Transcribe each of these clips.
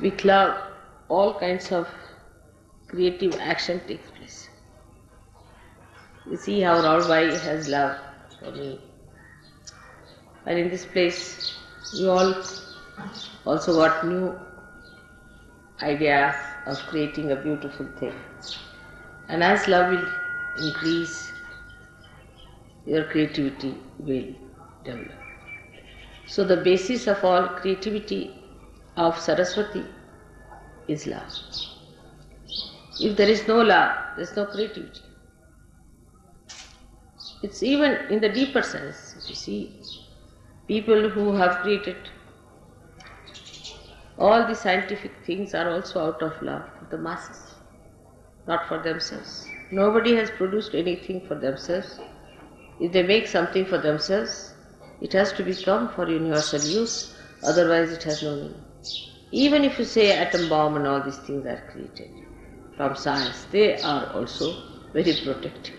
With love, all kinds of creative action takes place. You see how Raulbai has love for me. And in this place, we all also got new ideas of creating a beautiful thing. And as love will increase, your creativity will develop. So the basis of all creativity of Saraswati is love. If there is no love, there is no creativity. It's even in the deeper sense. You see, people who have created all the scientific things are also out of love for the masses, not for themselves. Nobody has produced anything for themselves. If they make something for themselves, it has to become for universal use, otherwise it has no meaning. Even if you say atom bomb and all these things are created from science, they are also very protective.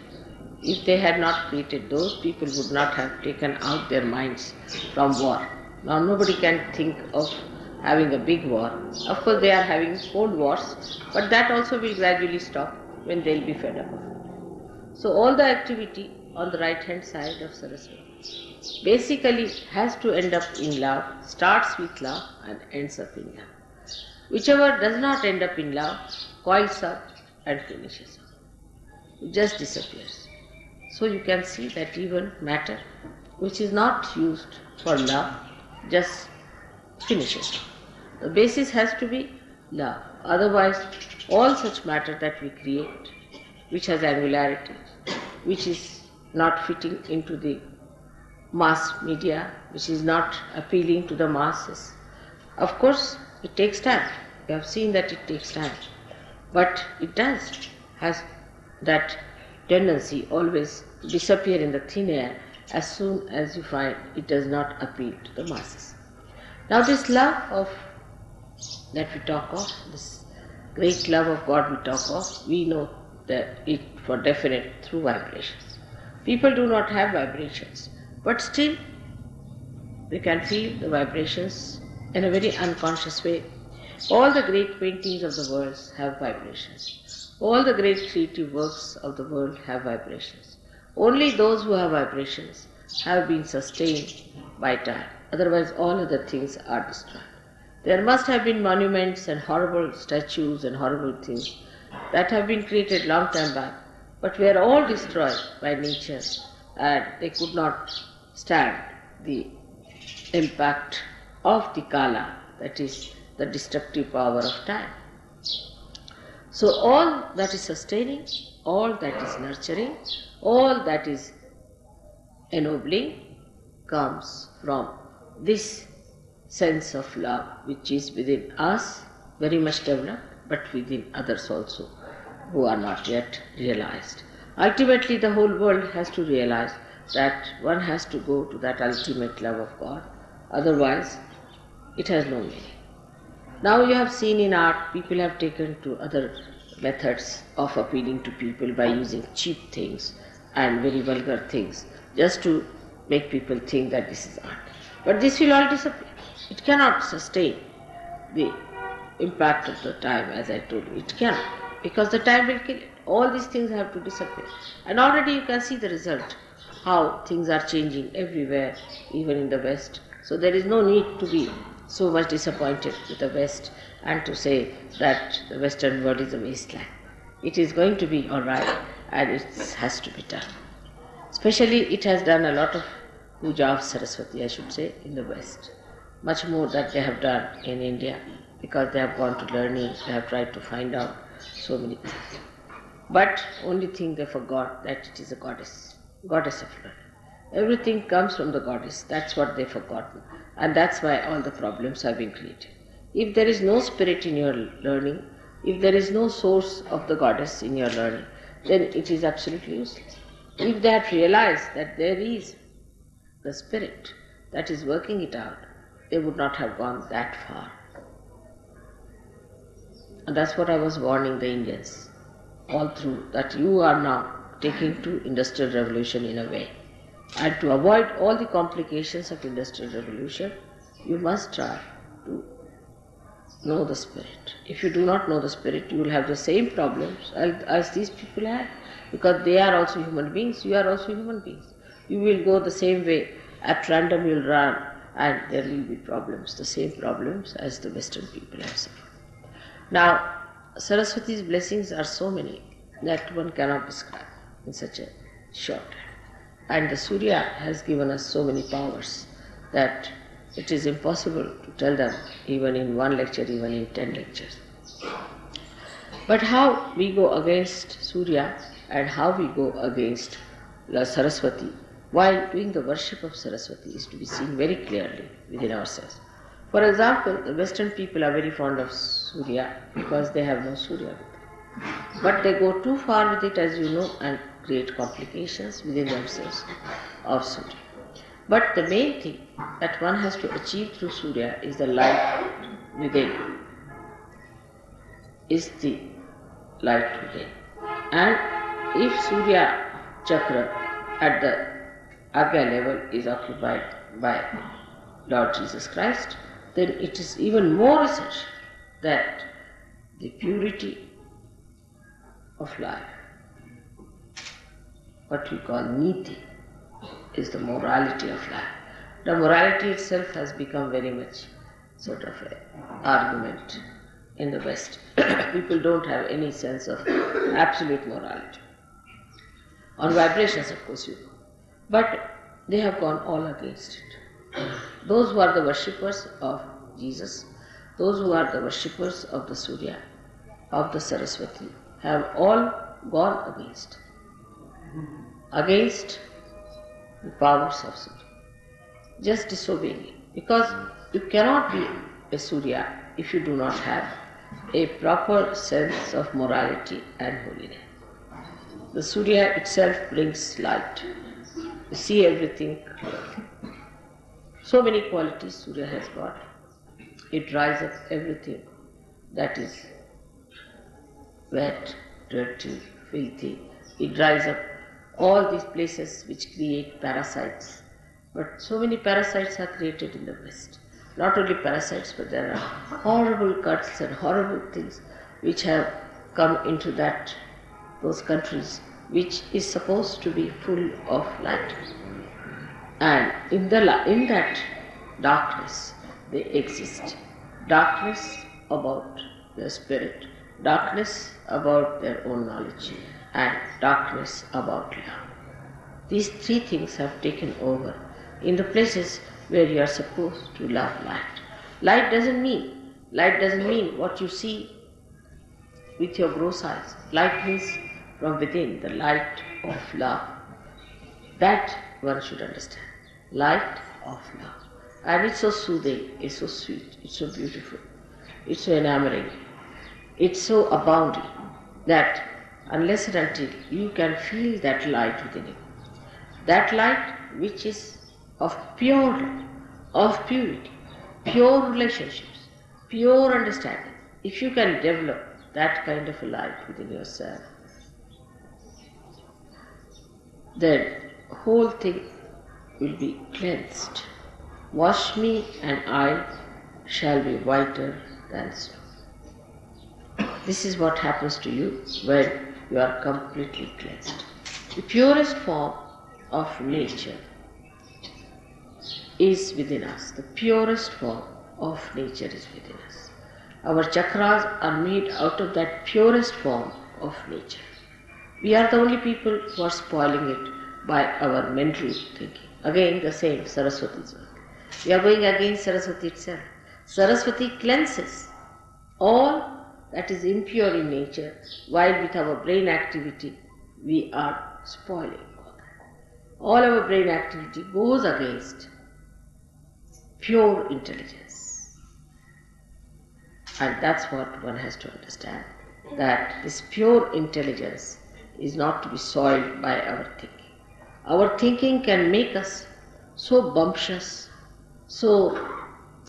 If they had not created those, people would not have taken out their minds from war. Now nobody can think of having a big war. Of course they are having cold wars, but that also will gradually stop when they will be fed up of it. So all the activity on the right hand side of Saraswati basically has to end up in love, starts with love and ends up in love. Whichever does not end up in love coils up and finishes up. It just disappears. So you can see that even matter which is not used for love just finishes. The basis has to be love. Otherwise all such matter that we create, which has angularity, which is not fitting into the mass media, which is not appealing to the masses. Of course, it takes time. We have seen that it takes time. But it has that tendency always to disappear in the thin air as soon as you find it does not appeal to the masses. Now this love that we talk of, this great love of God we talk of, we know that it for definite through vibrations. People do not have vibrations, but still we can feel the vibrations in a very unconscious way. All the great paintings of the world have vibrations. All the great creative works of the world have vibrations. Only those who have vibrations have been sustained by time. Otherwise all other things are destroyed. There must have been monuments and horrible statues and horrible things that have been created long time back, but were all destroyed by nature and they could not stand the impact of the kala, that is the destructive power of time. So all that is sustaining, all that is nurturing, all that is ennobling comes from this sense of love which is within us, very much developed, but within others also who are not yet realized. Ultimately the whole world has to realize that one has to go to that ultimate love of God, otherwise it has no meaning. Now you have seen in art, people have taken to other methods of appealing to people by using cheap things and very vulgar things, just to make people think that this is art. But this will all disappear. It cannot sustain the impact of the time, as I told you. It cannot, because the time will kill it. All these things have to disappear. And already you can see the result, how things are changing everywhere, even in the West. So there is no need to be so much disappointed with the West and to say that the Western world is a wasteland. It is going to be all right, and it has to be done. Especially it has done a lot of puja of Saraswati, I should say, in the West. Much more that they have done in India, because they have gone to learning, they have tried to find out so many things. But only thing they forgot that it is a goddess of learning. Everything comes from the goddess, that's what they've forgotten. And that's why all the problems have been created. If there is no spirit in your learning, if there is no source of the goddess in your learning, then it is absolutely useless. If they had realized that there is the spirit that is working it out, they would not have gone that far. And that's what I was warning the Indians all through, that you are now taking to industrial revolution in a way. And to avoid all the complications of industrial revolution, you must try to know the spirit. If you do not know the spirit, you will have the same problems as these people have, because they are also human beings, you are also human beings. You will go the same way, at random you will run, and there will be problems, the same problems as the Western people have suffered. Now, Saraswati's blessings are so many that one cannot describe in such a short time. And the Surya has given us so many powers that it is impossible to tell them even in one lecture, even in 10 lectures. But how we go against Surya and how we go against Saraswati while doing the worship of Saraswati is to be seen very clearly within ourselves. For example, the Western people are very fond of Surya because they have no Surya with them. But they go too far with it, as you know, and create complications within themselves of Surya. But the main thing that one has to achieve through Surya is the light within. Is the light within. And if Surya Chakra at the Agya level is occupied by Lord Jesus Christ, then it is even more essential that the purity of life, what we call niti, is the morality of life. The morality itself has become very much sort of an argument in the West. People don't have any sense of absolute morality. On vibrations, of course, you know. But they have gone all against it. Those who are the worshippers of Jesus, those who are the worshippers of the Surya, of the Saraswati, have all gone against the powers of Surya, just disobeying it. Because you cannot be a Surya if you do not have a proper sense of morality and holiness. The Surya itself brings light. You see everything clearly. So many qualities Surya has got. It dries up everything that is wet, dirty, filthy. It dries up all these places which create parasites. But so many parasites are created in the West. Not only parasites, but there are horrible cuts and horrible things which have come into those countries, which is supposed to be full of light. And in that darkness they exist. Darkness about their spirit, darkness about their own knowledge, and darkness about love. These three things have taken over in the places where you are supposed to love light. Light doesn't mean what you see with your gross eyes. Light means from within, the light of love. That one should understand. Light of love. And it's so soothing, it's so sweet, it's so beautiful, it's so enamoring, it's so abounding that unless and until you can feel that light within you, that light which is of pure love, of purity, pure relationships, pure understanding, if you can develop that kind of a light within yourself, then the whole thing will be cleansed. Wash me and I shall be whiter than snow. This is what happens to you when you are completely cleansed. The purest form of nature is within us. The purest form of nature is within us. Our chakras are made out of that purest form of nature. We are the only people who are spoiling it by our mental thinking. Again, the same Saraswati's work. We are going against Saraswati itself. Saraswati cleanses all that is impure in nature, while with our brain activity we are spoiling all that. All our brain activity goes against pure intelligence. And that's what one has to understand, that this pure intelligence is not to be soiled by our thinking. Our thinking can make us so bumptious, so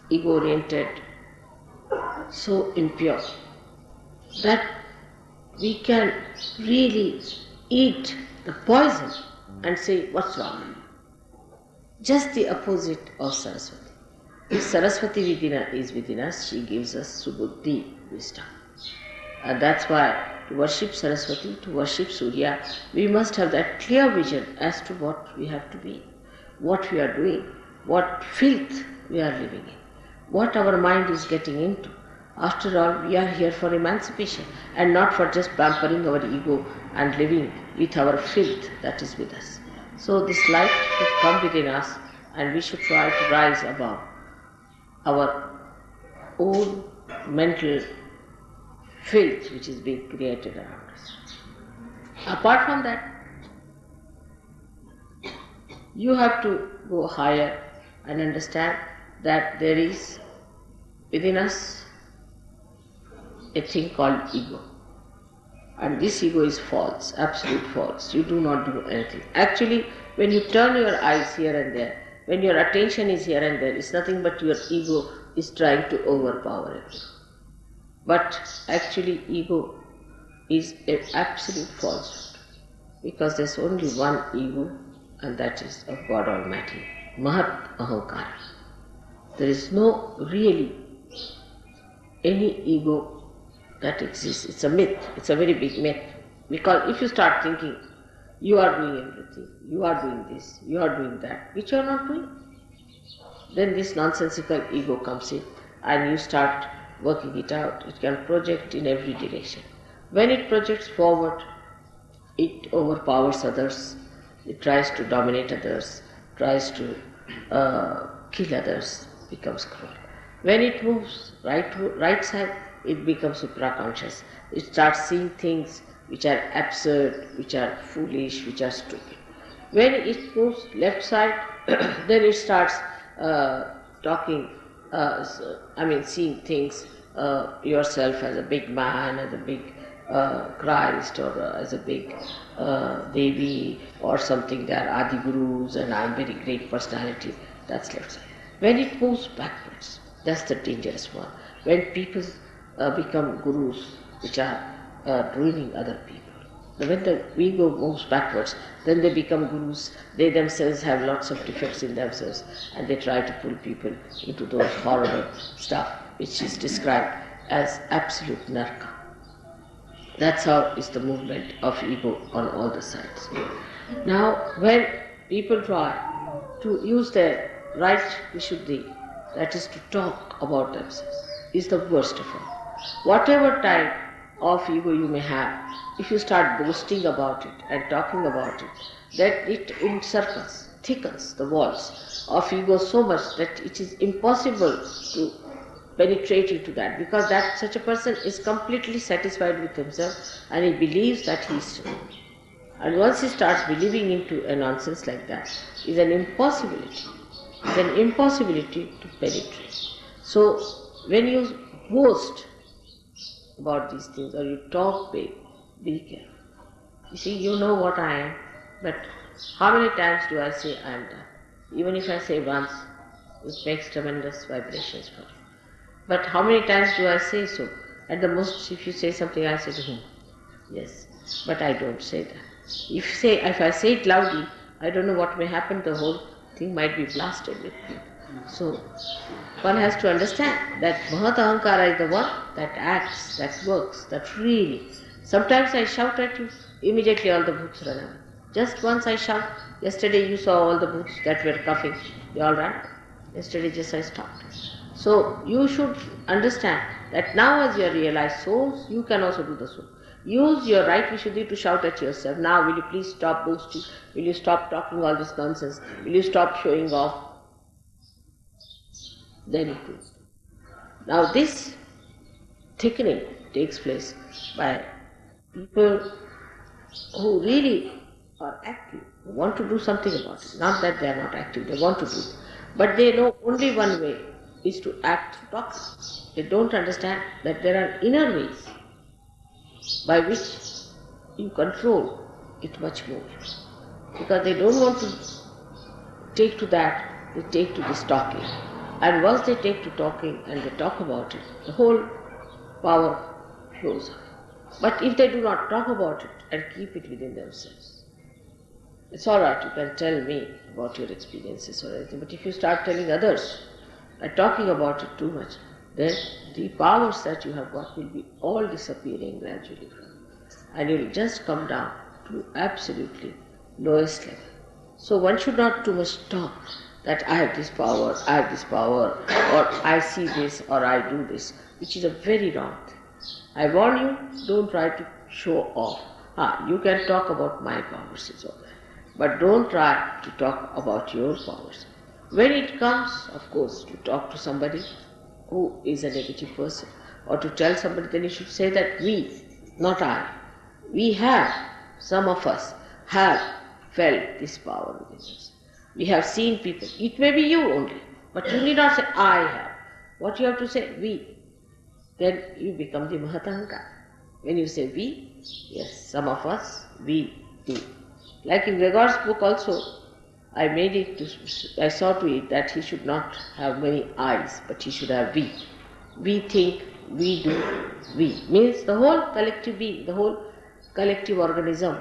ego-oriented, so impure, that we can really eat the poison and say, what's wrong? Just the opposite of Saraswati. If Saraswati is within us, she gives us subuddhi, wisdom. And that's why to worship Saraswati, to worship Surya, we must have that clear vision as to what we have to be, what we are doing, what filth we are living in, what our mind is getting into. After all, we are here for emancipation and not for just pampering our ego and living with our filth that is with us. So this light should come within us and we should try to rise above our own mental filth which is being created around us. Apart from that, you have to go higher and understand that there is within us a thing called ego. And this ego is false, absolute false. You do not do anything. Actually, when you turn your eyes here and there, when your attention is here and there, it's nothing but your ego is trying to overpower it. But actually, ego is an absolute falsehood, because there's only one ego, and that is of God Almighty, Mahat Ahankara. There is no really any ego that exists. It's a myth, it's a very big myth. Because if you start thinking, you are doing everything, you are doing this, you are doing that, which you are not doing, then this nonsensical ego comes in and you start working it out. It can project in every direction. When it projects forward, it overpowers others, it tries to dominate others, tries to kill others, becomes cruel. When it moves right side, it becomes supraconscious. It starts seeing things which are absurd, which are foolish, which are stupid. When it moves left side, then it starts seeing things, yourself as a big man, as a big Christ, or as a big Devi, or something. They are Adi Gurus, and I am very great personality. That's left side. When it moves backwards, that's the dangerous one. When people become gurus, which are ruining other people. When the ego moves backwards, then they become gurus. They themselves have lots of defects in themselves, and they try to pull people into those horrible stuff which is described as absolute narka. That's how is the movement of ego on all the sides. Now, when people try to use their right vishuddhi, that is to talk about themselves, is the worst of all. Whatever type of ego you may have, if you start boasting about it and talking about it, that it encircles, thickens the walls of ego so much that it is impossible to penetrate into that, because that such a person is completely satisfied with himself and he believes that he is true. And once he starts believing into a nonsense like that, is an impossibility. It's an impossibility to penetrate. So when you boast about these things or you talk big, be careful. You see, you know what I am, but how many times do I say I am done? Even if I say once, it makes tremendous vibrations for you. But how many times do I say so? At the most, if you say something, I say to him, yes, but I don't say that. If I say it loudly, I don't know what may happen. The whole thing might be blasted with me. So one has to understand that Mahat Ahankara is the one that acts, that works, that really. Sometimes I shout at you, immediately all the bhoots run away. Just once I shout. Yesterday you saw all the bhoots that were coughing, they all ran. Yesterday just I stopped. So you should understand that now as you are realized souls, you can also do the same. Use your right vishuddhi to shout at yourself. Now will you please stop boasting? Will you stop talking all this nonsense? Will you stop showing off? Then it will. Now this thickening takes place by people who really are active, who want to do something about it. Not that they are not active, they want to do it. But they know only one way is to act through talking. They don't understand that there are inner ways by which you control it much more. Because they don't want to take to that, they take to this talking. And once they take to talking and they talk about it, the whole power flows up. But if they do not talk about it and keep it within themselves, it's all right, you can tell me about your experiences or anything, but if you start telling others, by talking about it too much, then the powers that you have got will be all disappearing gradually. And you will just come down to absolutely lowest level. So one should not too much talk that I have this power, or I see this, or I do this, which is a very wrong thing. I warn you, don't try to show off. You can talk about my powers, it's all right. But don't try to talk about your powers. When it comes, of course, to talk to somebody who is a negative person, or to tell somebody, then you should say that we, not I, we have, some of us have felt this power within us. We have seen people. It may be you only, but you need not say I have. What you have to say, we. Then you become the Mahatahankar. When you say we, yes, some of us, we do. Like in Gregor's book also, I saw to it that he should not have many I's, but he should have we. We think, we do, we. Means the whole collective being, the whole collective organism,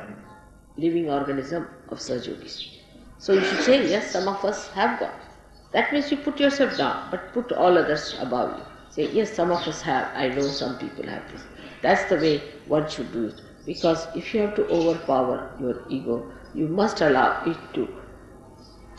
living organism of Sahaja. So you should say, yes, some of us have got. That means you put yourself down, but put all others above you. Say, yes, some of us have, I know some people have this. That's the way one should do it. Because if you have to overpower your ego, you must allow it to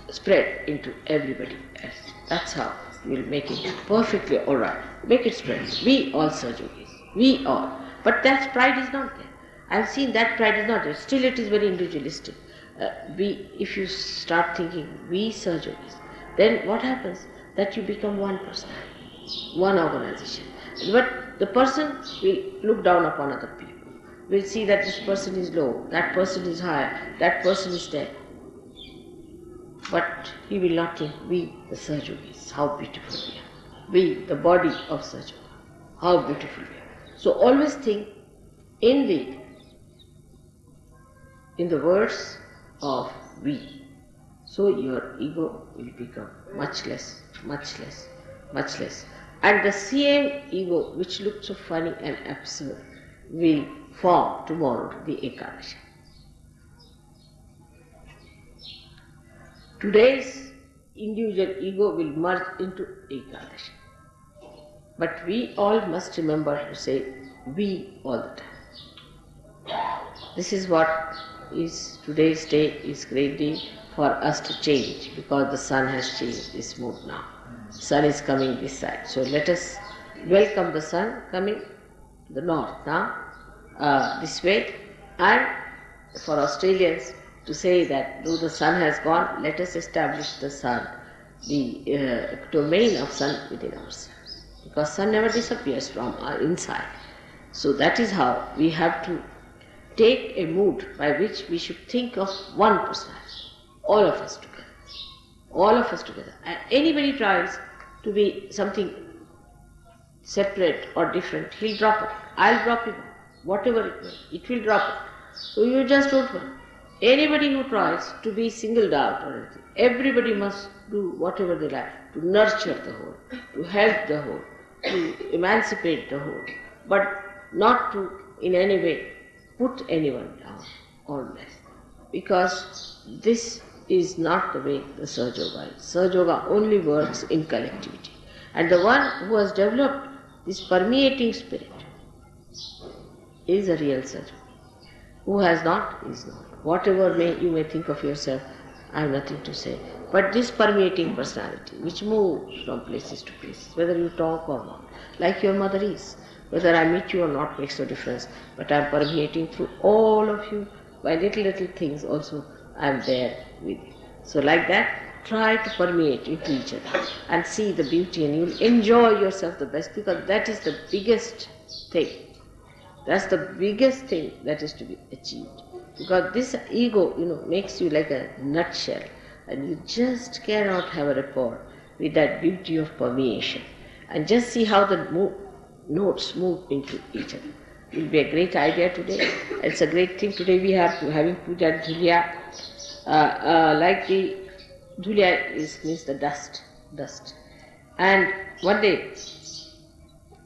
spread into everybody else. That's how you will make it perfectly alright. Make it spread. We all Sahajogis. We all. But that pride is not there. I've seen that pride is not there. Still it is very individualistic. If you start thinking we Sahajogis, then what happens? That you become one person, one organization. But the person will look down upon other people. Will see that this person is low, that person is high, that person is there. But he will not think, we the Sahajogis, how beautiful we are. We, the body of Sahaja, how beautiful we are. So always think in the words of we. So your ego will become much less, much less, much less. And the same ego which looked so funny and absurd will form tomorrow the Ekadashi. Today's individual ego will merge into Ekadashi. But we all must remember to say we all the time. This is what is today's day is great day for us to change, because the sun has changed this mood now. Sun is coming this side. So let us welcome the sun coming the north now, this way. And for Australians to say that though the sun has gone, let us establish the sun, the domain of sun within ourselves. Because sun never disappears from our inside. So that is how we have to take a mood by which we should think of one personality. All of us together. All of us together. And anybody tries to be something separate or different, he'll drop it. I'll drop it. Whatever it will drop it. So you just don't want. Anybody who tries to be singled out or anything, everybody must do whatever they like, to nurture the whole, to help the whole, to emancipate the whole, but not to in any way put anyone down or less. Because this is not the way the Sahaja Yoga is. Sahaja Yoga only works in collectivity. And the one who has developed this permeating spirit is a real Sahaja. Who has not, is not. Whatever you may think of yourself, I have nothing to say. But this permeating personality, which moves from places to places, whether you talk or not, like your mother is. Whether I meet you or not makes no difference, but I am permeating through all of you. By little things also, I am there with you. So like that, try to permeate into each other and see the beauty, and you will enjoy yourself the best, because that is the biggest thing. That's the biggest thing that is to be achieved. Because this ego, makes you like a nutshell, and you just cannot have a rapport with that beauty of permeation. And just see how the notes move into each other. It will be a great idea today. It's a great thing. Today we have to having puja dhulya. Like the dhulya means the dust. And one day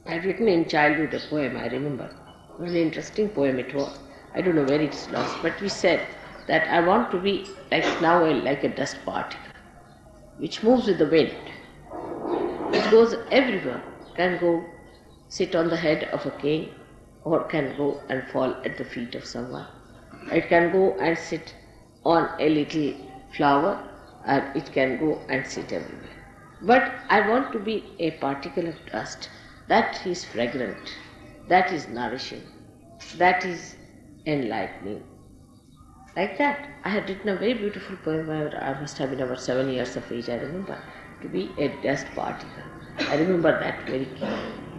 I had written in childhood a poem, I remember. Very interesting poem it was. I don't know where it's lost, but we said that I want to be like a dust particle, which moves with the wind. which goes everywhere, can go sit on the head of a king, or can go and fall at the feet of someone. It can go and sit on a little flower, and it can go and sit everywhere. But I want to be a particle of dust that is fragrant, that is nourishing, that is enlightening. Like that, I had written a very beautiful poem where I must have been about 7 years of age, I remember, to be a dust particle. I remember that very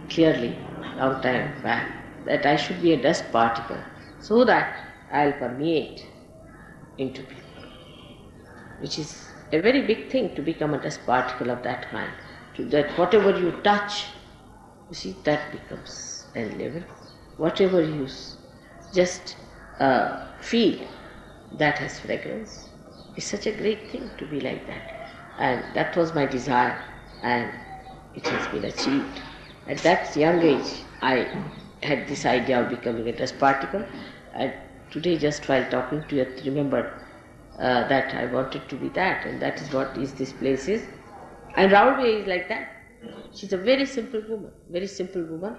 clearly, long time back, that I should be a dust particle so that I'll permeate into people, which is a very big thing to become a dust particle of that kind. To that whatever you touch, you see, that becomes enlivened. Whatever you just feel, that has fragrance. It's such a great thing to be like that. And that was my desire, and it has been achieved. At that young age, I had this idea of becoming a dust particle, and today, just while talking to you, I remembered that I wanted to be that, and that is what this place is. And Raulve is like that. She's a very simple woman,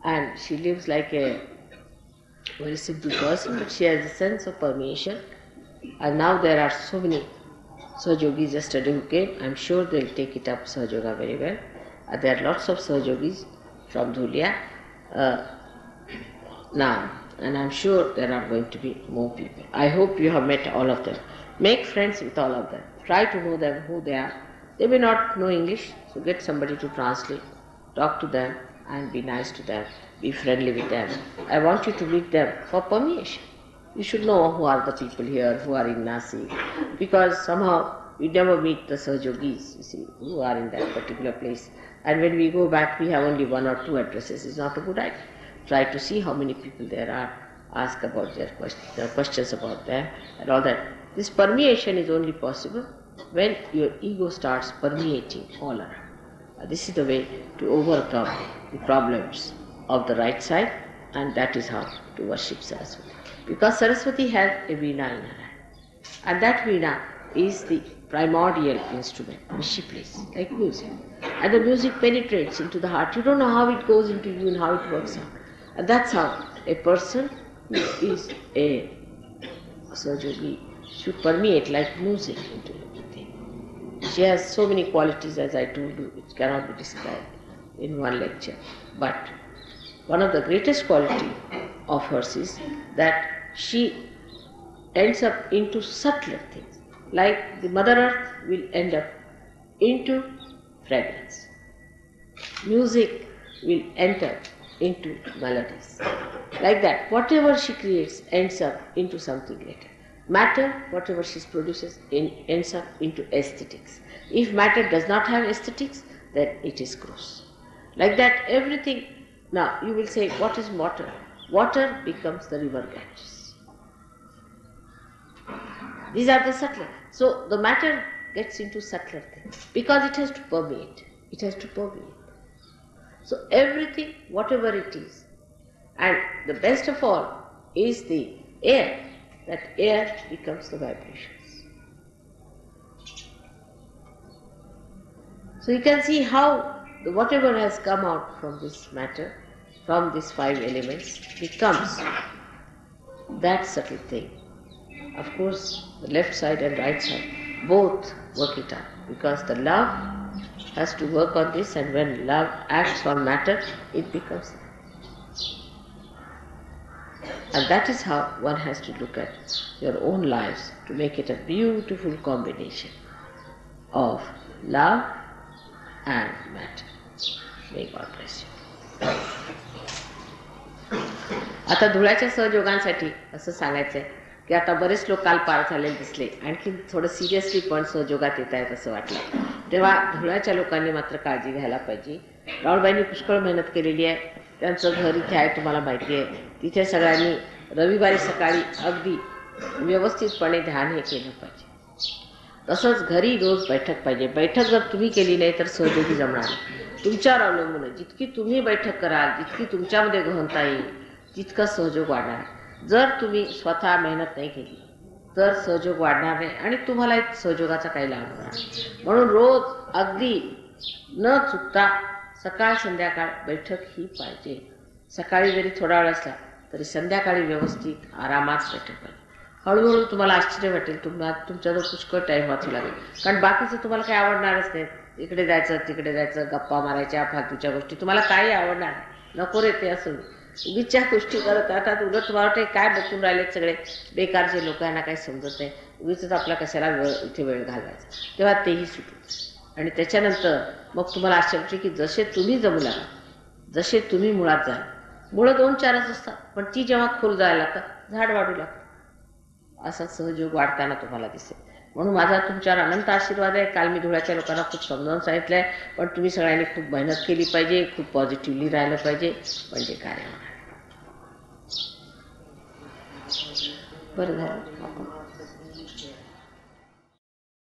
and she lives like a very simple person, but she has a sense of permeation. And now there are so many Sahajogis yesterday who came. I'm sure they'll take it up, Sahajoga, very well. There are lots of Sahajogis from Dhulia now, and I'm sure there are going to be more people. I hope you have met all of them. Make friends with all of them. Try to know them, who they are. They may not know English, so get somebody to translate. Talk to them and be nice to them. Be friendly with them. I want you to meet them for permeation. You should know who are the people here, who are in Nasi, because somehow you never meet the Sahajogis, you see, who are in that particular place. And when we go back, we have only 1 or 2 addresses. It's not a good idea. Try to see how many people there are, ask about their questions about them and all that. This permeation is only possible when your ego starts permeating all around. This is the way to overcome the problems of the right side, and that is how to worship Saraswati. Because Saraswati has a veena in her hand, and that veena is the primordial instrument which she plays, like music. And the music penetrates into the heart. You don't know how it goes into you and how it works out. And that's how a person who is a Sahajogi should permeate like music into everything. She has so many qualities, as I told you, which cannot be described in one lecture. But one of the greatest qualities of hers is that she ends up into subtler things. Like the Mother Earth will end up into fragrance. Music will enter into melodies. Like that, whatever she creates ends up into something later. Matter, whatever she produces, ends up into aesthetics. If matter does not have aesthetics, then it is gross. Like that, everything. Now, you will say, what is water? Water becomes the river Ganges. These are the subtler. So, the matter gets into subtler things because it has to permeate. It has to permeate. So, everything, whatever it is, and the best of all is the air. That air becomes the vibrations. So, you can see how whatever has come out from this matter, from these 5 elements, becomes that subtle thing. Of course, the left side and right side both work it out, because the love has to work on this, and when love acts on matter, it becomes. And that is how one has to look at your own lives to make it a beautiful combination of love and matter. May God bless you. आता धुळ्याच्या सहयोगांसाठी असं सांगायचंय की आता बरेच लोक काल पार झालेले दिसले, आणखी थोडं सिरियसली पण सहयोगात येत आहेत असं वाटलं. तेव्हा धुळ्याच्या लोकांनी मात्र काळजी घ्यायला पाहिजे. राहुलबाईंनी पुष्कळ मेहनत केलेली आहे. त्यांचं घर इथे आहे, तुम्हाला माहिती आहे. तिथे सगळ्यांनी रविवारी सकाळी अगदी व्यवस्थितपणे ध्यान हे केलं पाहिजे. तसंच घरी रोज बैठक पाहिजे. बैठक जर तुम्ही केली नाही तर सहयोगी जमणार नाही. तुमच्यावर अवलंबून आहे. जितकी तुम्ही बैठक कराल, जितकी तुमच्यामध्ये गहनता येईल, तितका सहयोग वाढणार. जर तुम्ही स्वतः मेहनत नाही केली तर सहयोग वाढणार नाही आणि तुम्हाला सहयोगाचा काही लाभ होणार. म्हणून रोज अगदी न चुकता सकाळ संध्याकाळ बैठक ही पाहिजे. सकाळी जरी थोडा वेळ असला तरी संध्याकाळी व्यवस्थित आरामात बैठक पाहिजे. हळूहळू तुम्हाला आश्चर्य वाटेल, तुमचा जो पुष्कळ टाईम वाचू लागेल. कारण बाकीचं तुम्हाला काही आवडणारच नाही. इकडे जायचं तिकडे जायचं, गप्पा मारायच्या, फालतूच्या गोष्टी तुम्हाला काही आवडणार नाही. नको रे ते असं उगीच्या गोष्टी करत राहतात. उलट तुम्हाला वाटते काय बघून राहिलेत सगळे बेकारचे लोक, यांना काही समजत नाही, उगीच आपला कशाला इथे वेळ घालवायचा. तेव्हा तेही सुटत. आणि त्याच्यानंतर मग तुम्हाला आश्चर्य वाटते की जसे तुम्ही जमू लागा, जसे तुम्ही मुळात जाल. मुळं 2-4च असतात, पण ती जेव्हा खोल जायला लागतात झाड वाढू लागतं. असा सहयोग वाढताना तुम्हाला दिसेल. म्हणून माझा तुमच्यावर अनंत आशीर्वाद आहे. काल मी धुळ्याच्या लोकांना खूप समजावून सांगितलं आहे, पण तुम्ही सगळ्यांनी खूप मेहनत केली पाहिजे, खूप पॉझिटिव्हली राहिलं पाहिजे, म्हणजे कार्य होणार. बरं झालं आपण